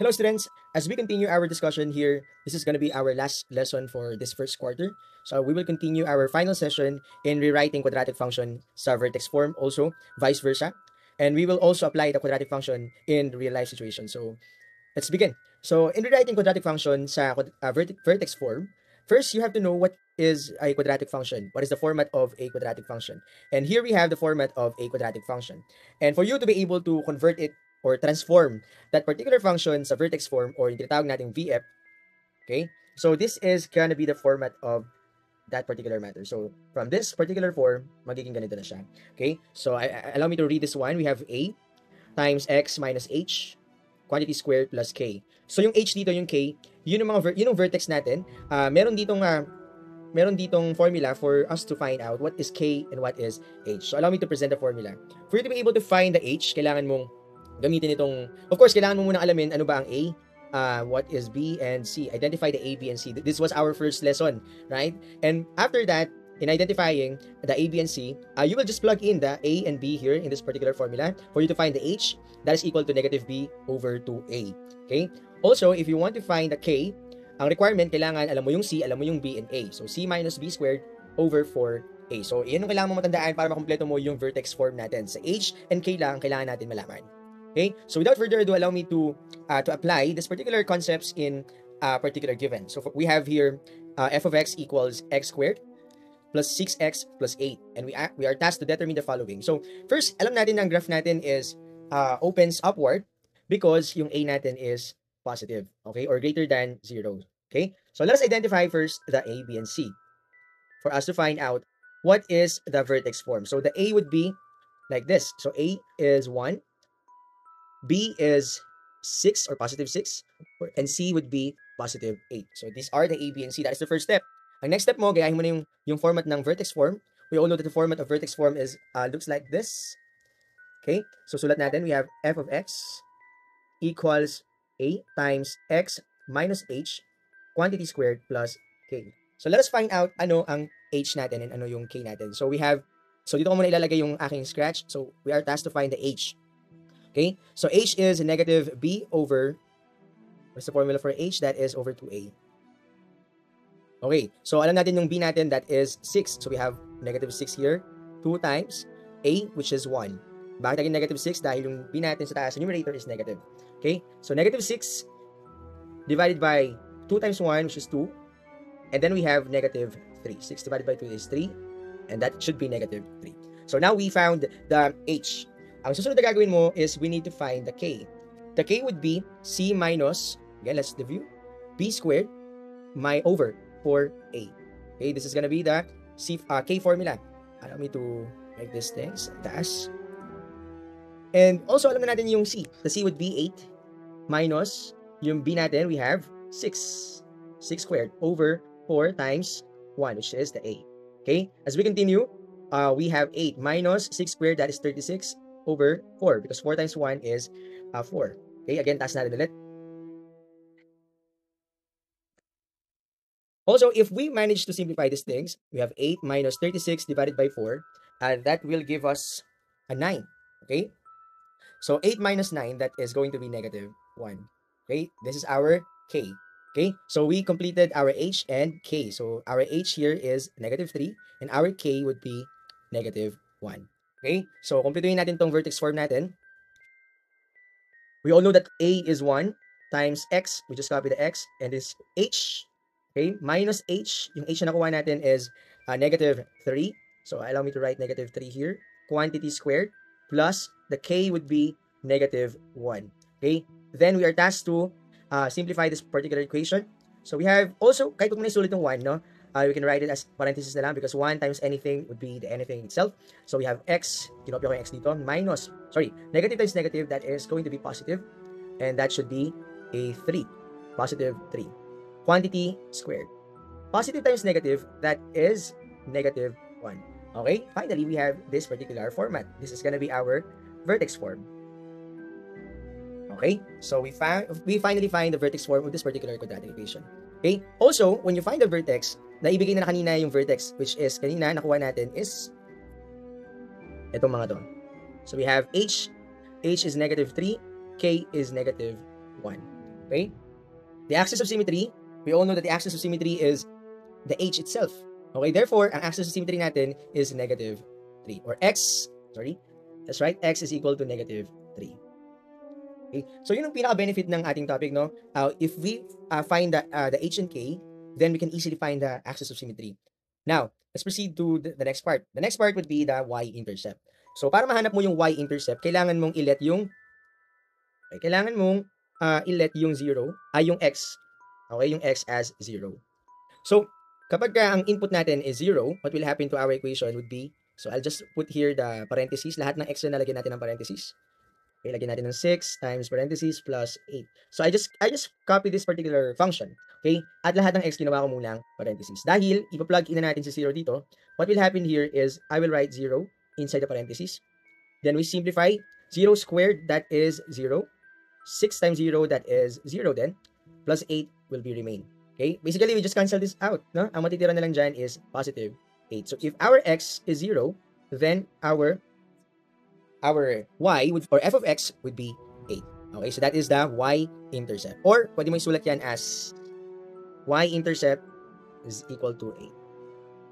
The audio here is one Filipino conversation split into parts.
Hello students, as we continue our discussion here, this is going to be our last lesson for this first quarter. So we will continue our final session in rewriting quadratic function sa vertex form, also vice versa. And we will also apply the quadratic function in real life situation. So let's begin. So in rewriting quadratic function sa vertex form, first you have to know what is a quadratic function. What is the format of a quadratic function? And here we have the format of a quadratic function. And for you to be able to convert it or transform that particular function sa vertex form or yung tinatawag nating VF, okay? So this is gonna be the format of that particular matter. So from this particular form, magiging ganito na siya. Okay? So allow me to read this one. We have A times X minus H quantity squared plus K. So yung H dito, yung K, yun yung mga yun yung vertex natin. Meron ditong formula for us to find out what is K and what is H. So allow me to present the formula. For you to be able to find the H, kailangan mong gamitin itong, of course, kailangan mo munang alamin ano ba ang A, what is B and C. Identify the A, B, and C. This was our first lesson, right? And after that, in identifying the A, B, and C, you will just plug in the A and B here in this particular formula for you to find the H that is equal to negative B over 2A. Okay? Also, if you want to find the K, ang requirement, kailangan alam mo yung C, alam mo yung B, and A. So, C minus B squared over 4A. So, yan yung kailangan mo matandaan para makumpleto mo yung vertex form natin. Sa H and K lang, kailangan natin malaman. Okay? So, without further ado, allow me to apply this particular concepts in a particular given. So, we have here f of x equals x squared plus 6x plus 8. And we are tasked to determine the following. So, first, alam natin na ang graph natin is opens upward because yung a natin is positive, okay? Or greater than 0, okay? So, let us identify first the a, b, and c for us to find out what is the vertex form. So, the a would be like this. So, a is 1, b is 6 or positive 6, and c would be positive 8. So, these are the a, b, and c. That is the first step. Ang next step mo, gayahin mo na yung format ng vertex form. We all know that the format of vertex form is looks like this. Okay? So, sulat natin, we have f of x equals a times x minus h quantity squared plus k. So, let us find out ano ang h natin and ano yung k natin. So, dito ko muna ilalagay yung aking scratch. So, we are tasked to find the h. Okay? So, h is negative b over, what's the formula for h? That is over 2a. Okay, so alam natin yung b natin, that is 6. So we have negative 6 here. 2 times a, which is 1. Bakit naging negative 6? Dahil yung b natin sa taas, numerator is negative. Okay, so negative 6 divided by 2 times 1, which is 2. And then we have negative 3. 6 divided by 2 is 3. And that should be negative 3. So now we found the h. Ang susunod na gagawin mo is we need to find the k. The k would be c minus, again, let's review, b squared over 4a. Okay, this is gonna be the k formula. Allow me to make this things dash. And also, alam na natin yung c. The c would be 8 minus yung b natin, we have 6. 6 squared over 4 times 1, which is the a. Okay, as we continue, we have 8 minus 6 squared, that is 36 over 4, because 4 times 1 is 4. Okay, again, taas natin ulit. Also, if we manage to simplify these things, we have 8 minus 36 divided by 4, and that will give us a 9, okay? So, 8 minus 9, that is going to be negative 1, okay? This is our k, okay? So, we completed our h and k. So, our h here is negative 3, and our k would be negative 1, okay? So, kumpletuhin natin tong vertex form natin. We all know that a is 1 times x, we just copy the x, and this h, okay, minus h, yung h na nakuha natin is negative 3. So, allow me to write negative 3 here. Quantity squared plus the k would be negative 1. Okay, then we are tasked to simplify this particular equation. So, we have also, kahit kung naisulit yung 1, no, we can write it as parenthesis na lang because 1 times anything would be the anything itself. So, we have x, kinopya ko yung x dito, minus, negative times negative, that is going to be positive. And that should be a 3, positive 3. Quantity squared. Positive times negative, that is negative 1. Okay, finally, we have this particular format. This is going to be our vertex form. Okay, so we finally find the vertex form of this particular quadratic equation. Okay, also, when you find the vertex, naibigay na kanina yung vertex, which is kanina nakuha natin is itong mga to. So we have h is negative 3, k is negative 1. Okay? The axis of symmetry, we all know that the axis of symmetry is the h itself. Okay? Therefore, ang axis of symmetry natin is negative 3. Or x, sorry, that's right, x is equal to negative 3. Okay? So, yun ang pinaka-benefit ng ating topic, no? If we find the h and k, then we can easily find the axis of symmetry. Now, let's proceed to the next part. The next part would be the y-intercept. So, para mahanap mo yung y-intercept, kailangan mong i-let yung yung 0, yung x. Okay, yung x as 0. So, kapag ang input natin is 0, what will happen to our equation would be, so I'll just put here the parentheses. Lahat ng x na nalagyan natin ng parentheses. Okay, lagyan natin ng 6 times parentheses plus 8. So, I just copy this particular function. Okay? At lahat ng x ginawa ko munang parentheses. Dahil, ipa-plug in na natin si 0 dito, what will happen here is, I will write 0 inside the parentheses. Then we simplify. 0 squared, that is 0. 6 times 0, that is 0 then. Plus 8 will be remain. Okay? Basically, we just cancel this out. No? Ang matitira na lang dyan is positive 8. So, if our x is 0, then our y would, or f of x would be 8. Okay? So, that is the y-intercept. Or, pwede mo isulat yan as y-intercept is equal to 8.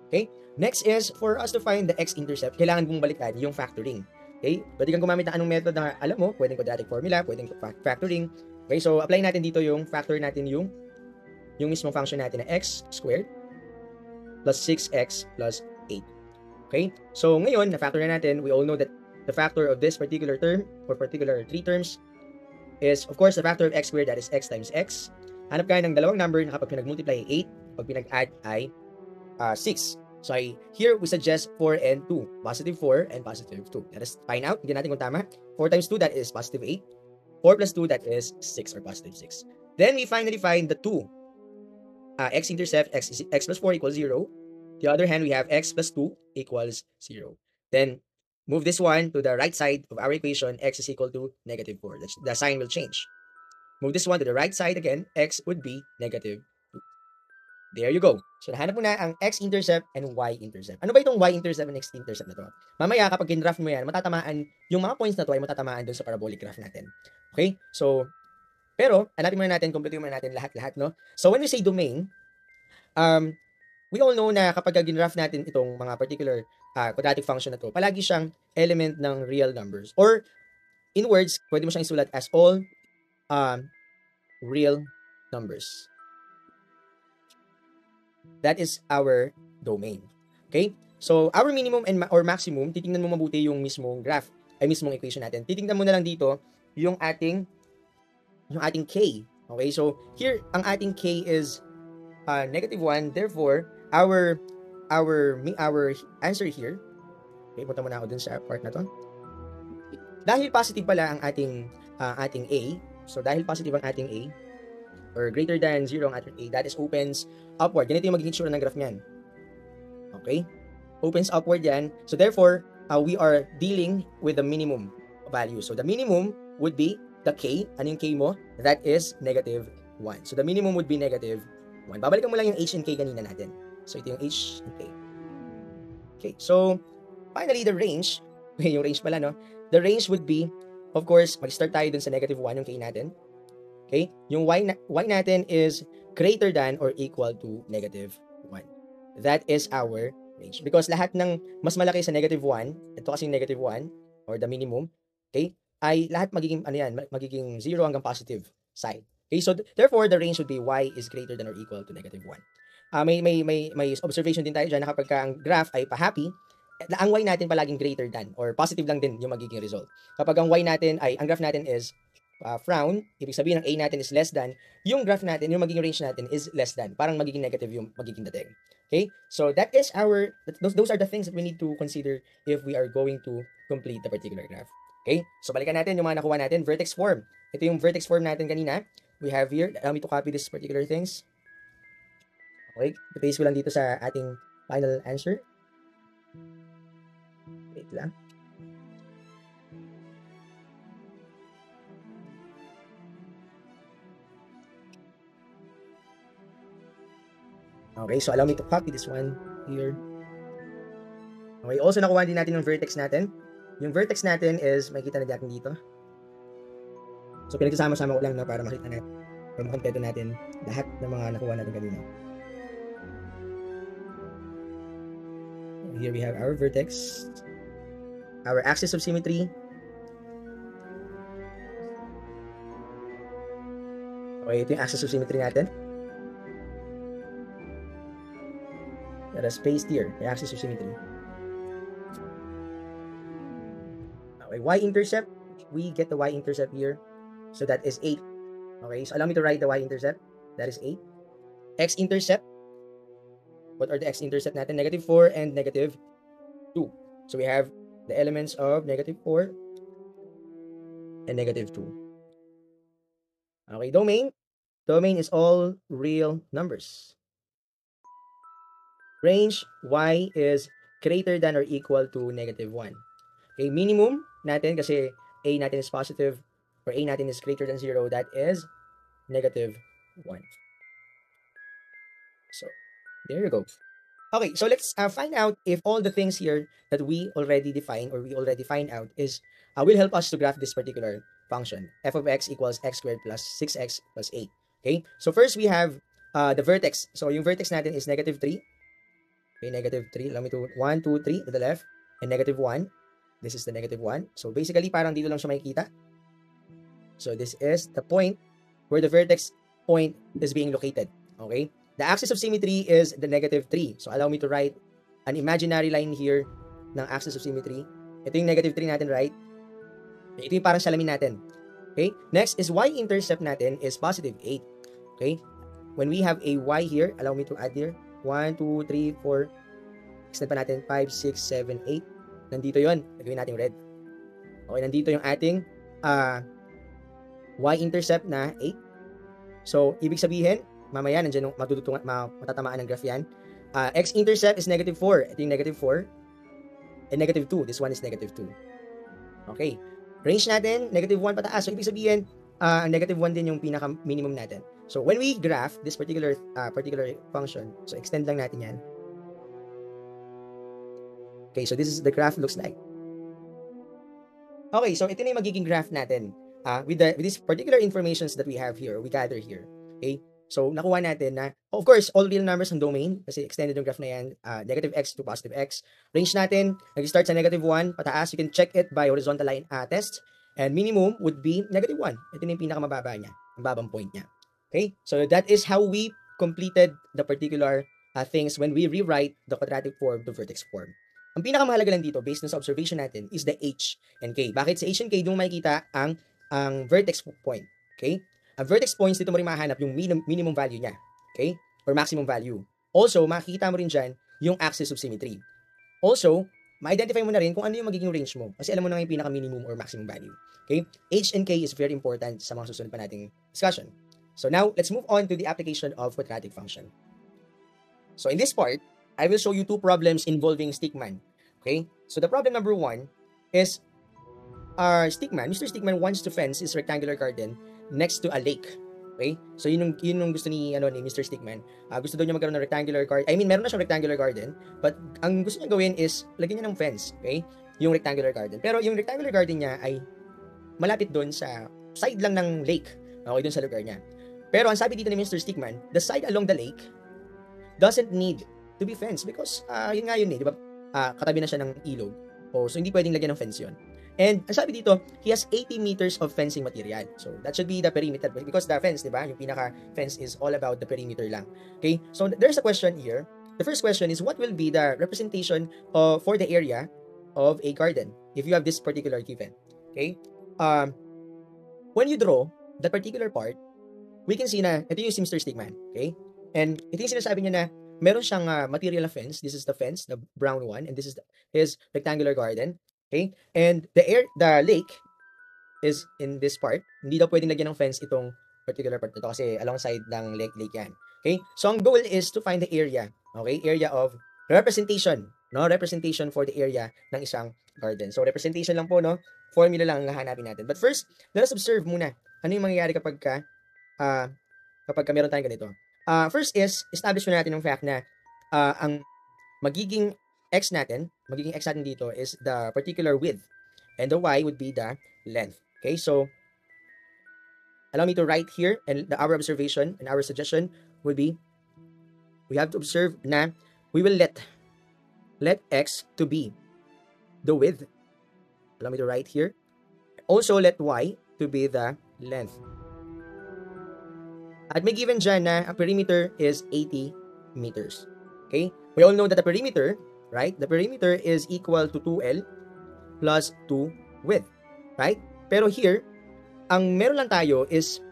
Okay? Next is, for us to find the x-intercept, kailangan mong balikan yung factoring. Okay? Pwede kang gumamit ng anong method na alam mo, pwedeng quadratic formula, pwedeng factoring. Okay? So, apply natin dito yung factor natin yung mismong function natin na x squared plus 6x plus 8. Okay? So, ngayon, na-factor na natin, we all know that the factor of this particular term, or particular 3 terms, is, of course, the factor of x squared, that is x times x. Hanap kayo ng dalawang number na kapag pinag-multiply ay 8, pag pinag-add ay 6. So, here we suggest 4 and 2. Positive 4 and positive 2. Let us find out. Hindi natin kung tama. 4 times 2, that is positive 8. 4 plus 2, that is 6 or positive 6. Then, we finally find the 2. X-intercept, x plus 4 equals 0. The other hand, we have x plus 2 equals 0. Then, move this one to the right side of our equation. X is equal to negative 4. The sign will change. Move this one to the right side again. X would be negative 2. There you go. So, nahanap mo na ang x-intercept and y-intercept. Ano ba itong y-intercept and x-intercept na to? Mamaya, kapag ginraph mo yan, matatamaan, yung mga points na to ay matatamaan dun sa parabolic graph natin. Okay? So, pero, hanapin muna natin, kompletuhin muna natin lahat-lahat, no? So, when we say domain, we all know na kapag ginraph natin itong mga particular quadratic function na to, palagi siyang element ng real numbers. Or, in words, pwede mo siyang isulat as all real numbers. That is our domain. Okay? So, our minimum and or maximum, titingnan mo mabuti yung mismong graph, ay mismong equation natin. Titingnan mo na lang dito yung ating k. Okay? So, here, ang ating k is negative 1. Therefore, our answer here, okay, punta muna ako dun sa part na to. Dahil positive pala ang ating a, so dahil positive ang ating a, or greater than 0 ang ating a, that is opens upward. Ganito yung magiging tsura ng graph niyan. Okay? Opens upward yan. So therefore, we are dealing with the minimum value. So the minimum would be the k. Ano yung k mo? That is negative 1. So the minimum would be negative 1. Babalikan mo lang yung h and k kanina natin. So ito yung h and k. Okay, so finally the range, yung range pala, no? The range would be, of course, mag-start tayo dun sa negative 1 yung k natin. Okay? Yung y natin is greater than or equal to negative 1. That is our range. Because lahat ng mas malaki sa negative 1, ito kasing negative 1, or the minimum, okay, ay lahat magiging, magiging 0 hanggang positive side. Okay, so therefore, the range would be y is greater than or equal to negative 1. May observation din tayo dyan na kapag ang graph ay pa-happy, ang y natin palaging greater than or positive lang din yung magiging result. Kapag ang y natin ay, ang graph natin is frown, ibig sabihin ang a natin is less than, yung graph natin, yung magiging range natin is less than. Parang magiging negative yung magiging dating. Okay? So that is those are the things that we need to consider if we are going to complete the particular graph. Okay? So balikan natin yung mga nakuha natin. Vertex form. Ito yung vertex form natin kanina. We have here, allow me to copy this particular things. Okay? I-paste ko lang dito sa ating final answer. Wait lang. Okay, so allow me to copy this one here. Okay, also nakuha din natin yung vertex natin. Yung vertex natin is, makikita na natin dito. So, pinagsasama-sama ko lang, no, para makita natin. Para makompleto natin lahat ng mga nakuha natin kanina. Here we have our vertex, our axis of symmetry. Okay, ito yung axis of symmetry natin. That is spaced here, the axis of symmetry. Okay, y-intercept, we get the y-intercept here. So that is 8. Okay, so allow me to write the y-intercept. That is 8. X-intercept, what are the x-intercept natin? Negative 4 and negative 2. So we have the elements of negative 4 and negative 2. Okay, domain. Domain is all real numbers. Range, y is greater than or equal to negative 1. Okay, minimum natin kasi a natin is positive or a natin is greater than 0, that is negative 1. So, there you go. Okay, so let's find out if all the things here that we already define or we already find out is will help us to graph this particular function. F of x equals x squared plus 6x plus 8. Okay, so first we have the vertex. So yung vertex natin is negative 3. Okay, negative 3. Allow me to 1, 2, 3 to the left and negative 1. This is the negative 1. So basically parang dito lang siya makikita. So this is the point where the vertex point is being located. Okay, the axis of symmetry is the negative 3. So allow me to write an imaginary line here ng axis of symmetry. Ito yung negative 3 natin, right? Ito yung parang salamin natin. Okay, next is y-intercept natin is positive 8. Okay, when we have a y here, allow me to add here 1, 2, 3, 4, extend pa natin 5, 6, 7, 8. Nandito yon, gagawin natin red. Okay, nandito yung ating y-intercept na 8. So, ibig sabihin, mamaya nandiyan yung matatamaan ng graph yan. X-intercept is negative 4. Ito yung negative 4. And negative 2. This one is negative 2. Okay. Range natin, negative 1 pataas. So, ibig sabihin, ang negative 1 din yung pinaka-minimum natin. So, when we graph this particular function, so extend lang natin yan. Okay, so this is the graph looks like. Okay, so ito na yung magiging graph natin with these particular informations that we have here, we gather here. Okay, so nakuha natin na, of course, all real numbers ng domain, kasi extended yung graph na yan, negative x to positive x. Range natin, nag-start sa negative 1, pataas, you can check it by horizontal line test, and minimum would be negative 1. Ito na yung pinakamababa niya, ang babang point niya. Okay, so that is how we completed the particular things when we rewrite the quadratic form to vertex form. Ang pinakamahalaga lang dito, based sa observation natin, is the h and k. Bakit sa h and k, doon makikita ang vertex point. Okay? Ang vertex points, dito mo rin mahanap yung minimum value niya. Okay? Or maximum value. Also, makikita mo rin dyan yung axis of symmetry. Also, ma-identify mo na rin kung ano yung magiging range mo. Kasi alam mo na yung pinaka-minimum or maximum value. Okay? H and k is very important sa mga susunod pa nating discussion. So now, let's move on to the application of quadratic function. So in this part, I will show you two problems involving Stickman. Okay? So the problem number 1 is Mr. Stickman wants to fence his rectangular garden next to a lake. Okay? So yun yung gusto ni Mr. Stickman. Gusto daw niya magkaroon ng rectangular garden. I mean, meron na siyang rectangular garden, but ang gusto niya gawin is lagyan niya ng fence, okay? Yung rectangular garden. Pero yung rectangular garden niya ay malapit doon sa side lang ng lake. Okay, doon sa lugar niya. Pero ang sabi dito ni Mr. Stickman, the side along the lake doesn't need to be fenced because yun nga yun eh, di ba? Katabi na siya ng ilog. So hindi pwedeng lagyan ng fence yun. And ang sabi dito, he has 80 meters of fencing material. So that should be the perimeter because the fence, di ba? Yung pinaka-fence is all about the perimeter lang. Okay? So there's a question here. The first question is, what will be the representation for the area of a garden if you have this particular given? Okay? When you draw that particular part, we can see na ito yung si Mr. Stickman. Okay? And ito yung sinasabi niya na meron siyang material na fence. This is the fence, the brown one, and this is his rectangular garden. Okay? And the lake is in this part. Hindi daw pwedeng lagyan ng fence itong particular part nito kasi alongside ng lake yan. Okay? So ang goal is to find the area. Okay? Area of representation. No? Representation for the area ng isang garden. So representation lang po, no? Formula lang ang hahanapin natin. But first, let us observe muna. Ano yung mangyayari kapag meron tayong ganito. First is, establish na natin yung fact na ang magiging x natin dito is the particular width and the y would be the length. Okay, so allow me to write here, and our observation and our suggestion would be, we have to observe na we will let x to be the width. Allow me to write here. Also, let y to be the length. At may given dyan na a perimeter is 80 meters. Okay? We all know that the perimeter, right? The perimeter is equal to 2L plus 2 width. Right? Pero here, ang meron lang tayo is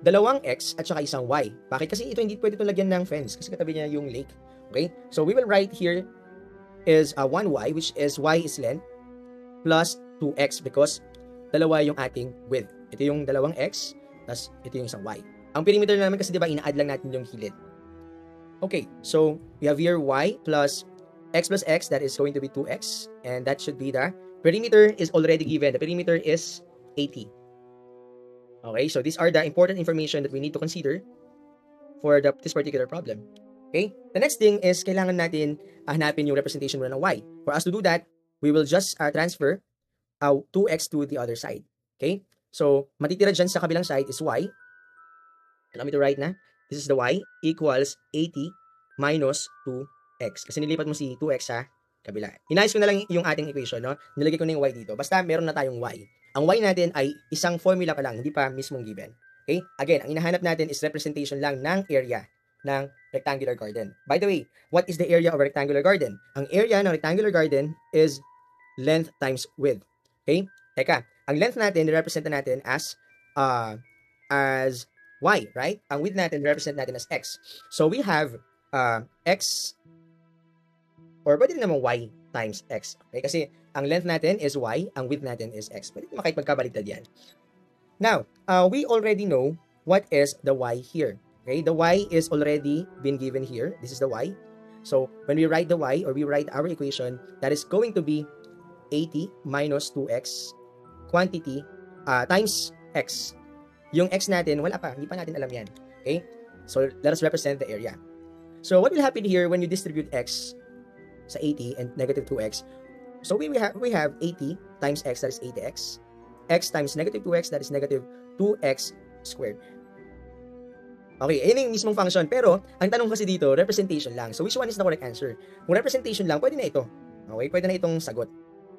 dalawang x at saka isang y. Bakit? Kasi ito hindi pwede itong lagyan ng fence kasi katabi niya yung lake. Okay? So we will write here is 1y, which is y is length, plus 2x because dalawa yung ating width. Ito yung dalawang x, plus ito yung isang y. Ang perimeter naman kasi diba, ina-add lang natin yung hilid. Okay, so we have here y plus x, that is going to be 2x, and that should be the perimeter is already given. The perimeter is 80. Okay, so these are the important information that we need to consider for this particular problem. Okay, the next thing is kailangan natin hanapin yung representation muna ng y. For us to do that, we will just transfer 2x to the other side. Okay, so matitira dyan sa kabilang side is y. Allow me to write na. This is the y equals 80 minus 2x. Kasi nilipat mo si 2x sa kabila. Inayos ko na lang yung ating equation, no? Nilagay ko na yung y dito. Basta meron na tayong y. Ang y natin ay isang formula pa lang, hindi pa mismong given. Okay? Again, ang hinahanap natin is representation lang ng area ng rectangular garden. By the way, what is the area of a rectangular garden? Ang area ng rectangular garden is length times width. Okay? Teka, ang length natin, represent natin as y, right? Ang width natin, represent natin as x. So we have x, or pwede rin naman y times x. Okay? Kasi ang length natin is y, ang width natin is x. Pwede naman kahit magkabaligtad yan. Now, we already know what is the y here. Okay? The y is already been given here. This is the y. So when we write the y, or we write our equation, that is going to be 80 minus 2x quantity times x. Yung x natin, wala pa. Hindi pa natin alam yan. Okay? So, let us represent the area. So, what will happen here when you distribute x sa 80 and negative 2x? So, we have 80 times x, that is 80x. X times negative 2x, that is negative 2x squared. Okay, yun yung mismong function. Pero, ang tanong kasi dito, representation lang. So, which one is the correct answer? Kung representation lang, pwede na ito. Okay? Pwede na itong sagot.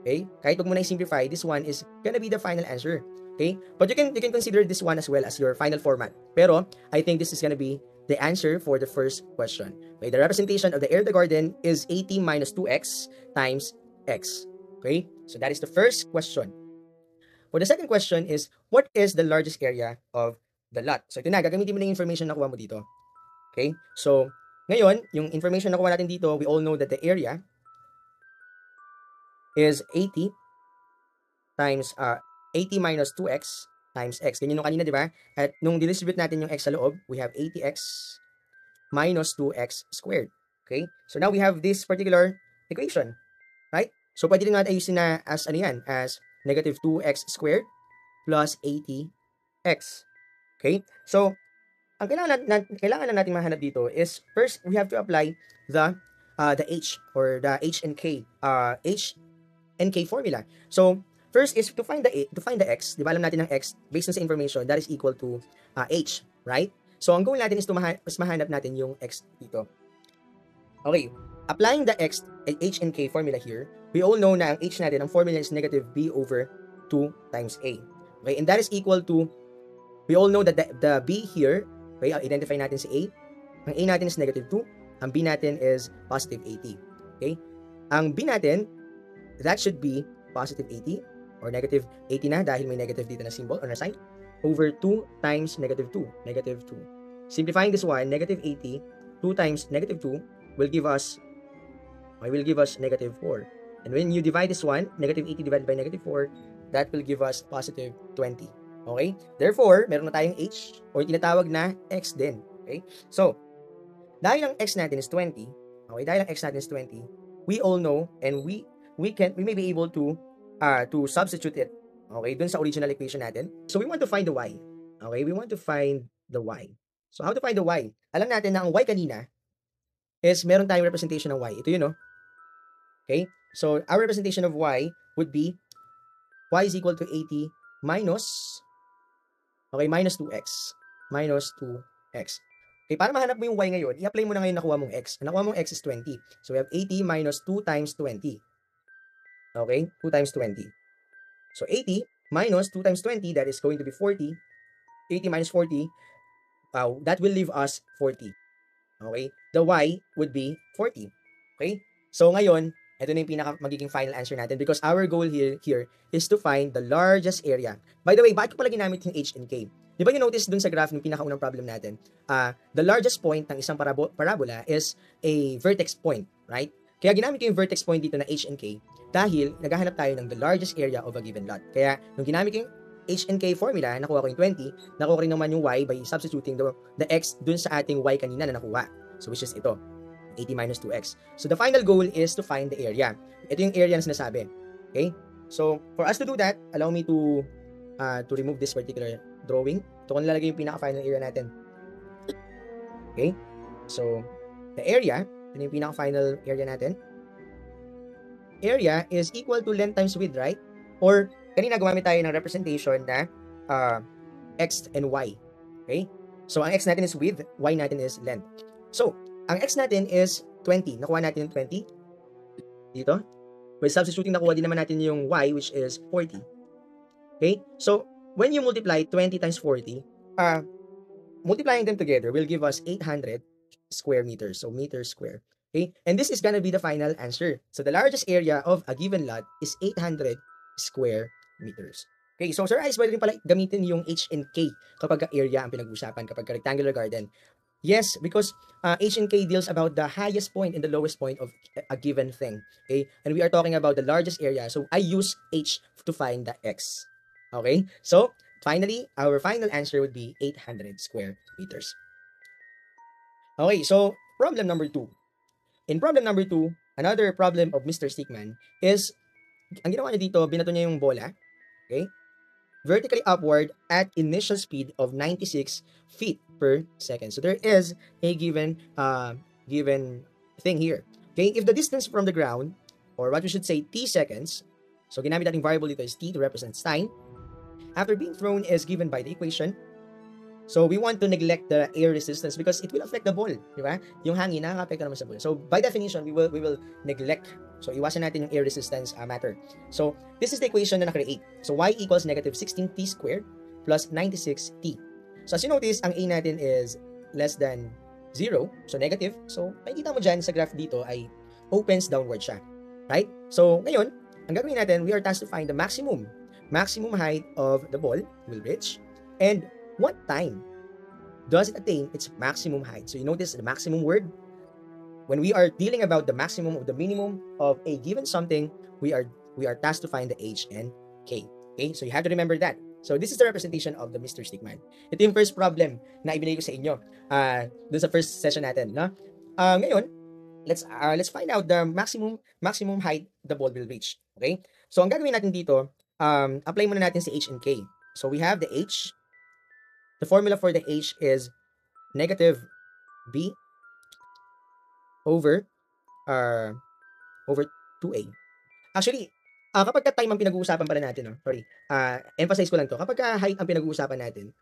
Okay? Kahit huwag mo na i-simplify, this one is gonna be the final answer. Okay? But you can consider this one as well as your final format. Pero, I think this is gonna be the answer for the first question. Okay? The representation of the area of the garden is 80 minus 2x times x. Okay? So, that is the first question. For the second question is, what is the largest area of the lot? So, ito na, gagamitin mo na yung information na nakuha mo dito. Okay? So, ngayon, yung information na nakuha natin dito, we all know that the area is 80 times 80 minus 2x times x. Ganyan yung kanina, di ba? At nung distribute natin yung x sa loob, we have 80x minus 2x squared. Okay? So now we have this particular equation. Right? So pwede rin natin ayusin na as ano yan? As negative 2x squared plus 80x. Okay? So, ang kailangan na natin mahanap dito is, first, we have to apply the h, or the h and k formula. So, first is to find the x. Di ba alam natin ang x based on sa information that is equal to h, right? So ang goal natin is mahanap natin yung x dito. Okay, applying the h and k formula here, we all know na ang h natin, ang formula is negative b over 2 times a. Okay, and that is equal to, we all know that the b here, okay, identify natin si a. Ang a natin is negative 2, ang b natin is positive 80. Okay, ang b natin, that should be positive 80 or negative 80 na dahil may negative dito na symbol or na sign, over 2 times negative 2, negative 2. Simplifying this one, negative 80, 2 times negative 2 will give us negative 4. And when you divide this one, negative 80 divided by negative 4, that will give us positive 20. Okay? Therefore, meron na tayong h, or tinatawag na x din. Okay? So, dahil ang x natin is 20, okay, dahil ang x natin is 20, we all know, and we may be able to substitute it, okay, dun sa original equation natin. So, we want to find the y. Okay, we want to find the y. So, how to find the y? Alam natin na ang y kanina is meron tayong representation ng y. Ito yun, no? Okay? So, our representation of y would be y is equal to 80 minus Okay, minus 2x. Minus 2x. Okay, para mahanap mo yung y ngayon, i-apply mo na ngayon nakuha mong x. Ang nakuha mong x is 20. So, we have 80 minus 2 times 20. Okay, 2 times 20. So, 80 minus 2 times 20, that is going to be 40. 80 minus 40, that will leave us 40. Okay, the y would be 40. Okay, so ngayon, ito na yung magiging final answer natin because our goal here is to find the largest area. By the way, bakit ko pala ginamit yung h and k? Di ba you notice dun sa graph ng pinakaunang problem natin, the largest point ng isang parabola is a vertex point, right? Kaya ginamit ko yung vertex point dito na h and k dahil naghahanap tayo ng the largest area of a given lot. Kaya nung ginamit ko yung h and k formula, nakuha ko yung 20, nakuha ko rin naman yung y by substituting the x dun sa ating y kanina na nakuha. So which is ito, 80 minus 2x. So the final goal is to find the area. Ito yung area na sinasabi. Okay? So for us to do that, allow me to remove this particular drawing. Ito ko nilalagay yung pinaka-final area natin. Okay? So the area, ito yung pinaka-final area natin. Area is equal to length times width, right? Or kanina gumamit tayo ng representation na x and y. Okay? So ang x natin is width, y natin is length. So, ang x natin is 20. Nakuha natin yung 20 dito. By substituting, nakuha din naman natin yung y, which is 40. Okay? So, when you multiply 20 times 40, multiplying them together will give us 800 square meters. So, meters square. Okay? And this is gonna be the final answer. So, the largest area of a given lot is 800 square meters. Okay, so Sir Ice, pwede rin pala gamitin yung h and k kapag area ang pinag-usapan, kapag rectangular garden. Yes, because h and k deals about the highest point and the lowest point of a given thing. Okay? And we are talking about the largest area. So, I use h to find the x. Okay? So, finally, our final answer would be 800 square meters. Okay, so, problem number 2. In problem number 2, another problem of Mr. Stickman is, ang ginawa niya dito, binato niya yung bola. Okay? Vertically upward at initial speed of 96 feet per second. So there is a given thing here. Okay, if the distance from the ground, or what we should say t seconds, so ginamit natin variable dito is t to represent time, after being thrown is given by the equation. So we want to neglect the air resistance because it will affect the ball, di ba? Yung hangin nakaka-apekto naman sa ball. So by definition, we will neglect. So iwasan natin yung air resistance matter. So this is the equation na na-create. So y equals negative 16t squared plus 96t. So as you notice, ang a natin is less than 0, so negative. So makikita mo dyan sa graph dito ay opens downward siya. Right? So ngayon, ang gagawin natin, we are tasked to find the maximum height of the ball will reach, and what time does it attain its maximum height? So you notice the maximum word. When we are dealing about the maximum of the minimum of a given something, we are tasked to find the h and k. Okay? So you have to remember that. So this is the representation of the Mr. Stickman. Ito yung first problem na ibinigay ko sa inyo dun sa first session natin, no? Ngayon, let's find out the maximum height the ball will reach. Okay? So ang gagawin natin dito, apply muna natin si h and k. So we have the h. The formula for the h is negative b over 2a. Actually, kapag ka time ang pinag-uusapan pala natin, no? Sorry. Emphasize ko lang to. Kapag ka height ang pinag-uusapan natin,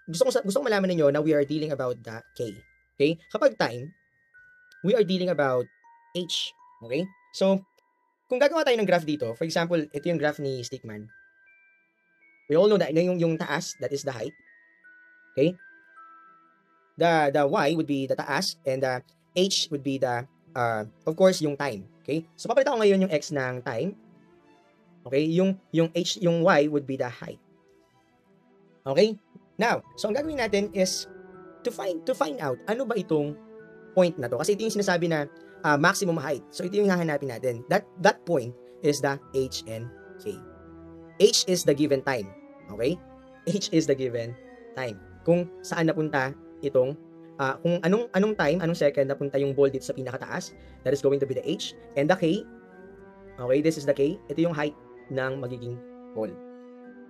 gusto kong malaman niyo na we are dealing about the k. Okay? Kapag time, we are dealing about h. Okay? So, kung gagawa tayo ng graph dito, for example, ito yung graph ni Stickman. We all know that yung taas, that is the height. Okay? The y would be the taas, and the h would be the, of course, yung time. Okay? So, papalitan ko ngayon yung x ng time. Okay? Yung y would be the height. Okay? Now, so ang gagawin natin is to find out ano ba itong point na to. Kasi ito yung sinasabi na maximum height. So, ito yung hahanapin natin. That point is the h and k. H is the given time. Okay? H is the given time. Kung saan napunta itong, kung anong time, anong second napunta yung ball dito sa pinakataas, that is going to be the h. And the k, okay, this is the k, ito yung height ng magiging ball.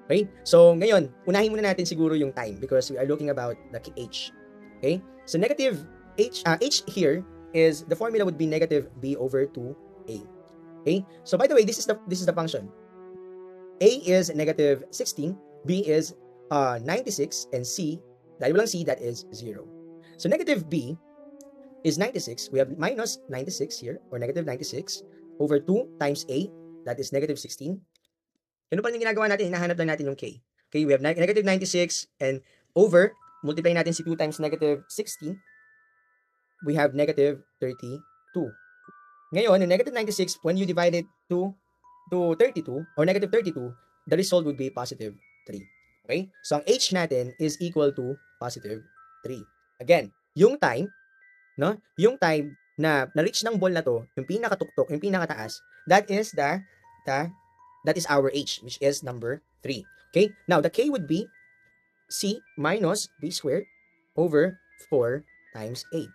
Okay? So, ngayon, unahin muna natin siguro yung time because we are looking about the h. Okay? So, negative h here is, the formula would be negative b over 2a. Okay? So, by the way, this is the function. A is negative 16, b is 96, and C, dahil walang C, that is 0. So negative B is 96. We have minus 96 here, or negative 96, over 2 times A, that is negative 16. Ano pa rin yung ginagawa natin? Hinahanap lang natin yung K. Okay, we have negative 96, and over, multiply natin si 2 times negative 16, we have negative 32. Ngayon, yung negative 96, when you divide it to 32, or negative 32, the result would be positive 3. Okay? So, ang H natin is equal to positive 3. Again, yung time, no? Yung time na na-reach ng ball na to, yung pinakatuktok, yung pinakataas, that is our H, which is number 3. Okay? Now, the K would be C minus B squared over 4 times A.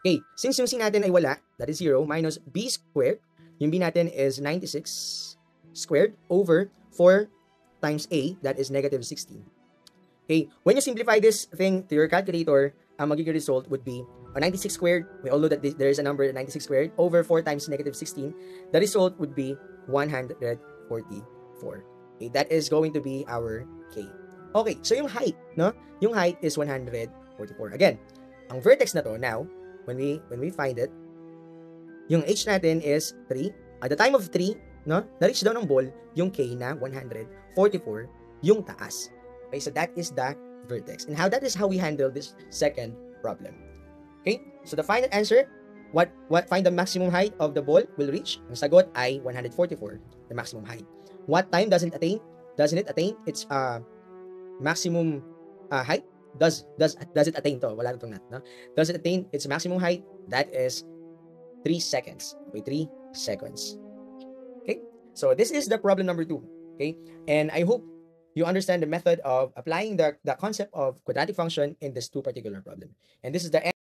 Okay, since yung C natin ay wala, that is 0, minus B squared, yung B natin is 96 squared over 4 times A, that is negative 16. Okay, when you simplify this thing to your calculator, ang magiging result would be 96 squared, we all know that there is a number 96 squared, over 4 times negative 16, the result would be 144. Okay, that is going to be our K. Okay, so yung height, no? Yung height is 144. Again, ang vertex na to, now, when we find it, yung H natin is 3. At the time of 3, no? Na-reach daw ng ball yung K na 144, yung taas. Okay, so that is the vertex. And that is how we handle this second problem. Okay? So the final answer, what find the maximum height of the ball will reach? Ang sagot ay 144, the maximum height. What time doesn't it attain its maximum height? Does it attain to? Wala itong not, no? Does it attain its maximum height? That is 3 seconds. Okay, 3 seconds. Okay? So this is the problem number 2. Okay? And I hope you understand the method of applying the concept of quadratic function in this 2 particular problem. And this is the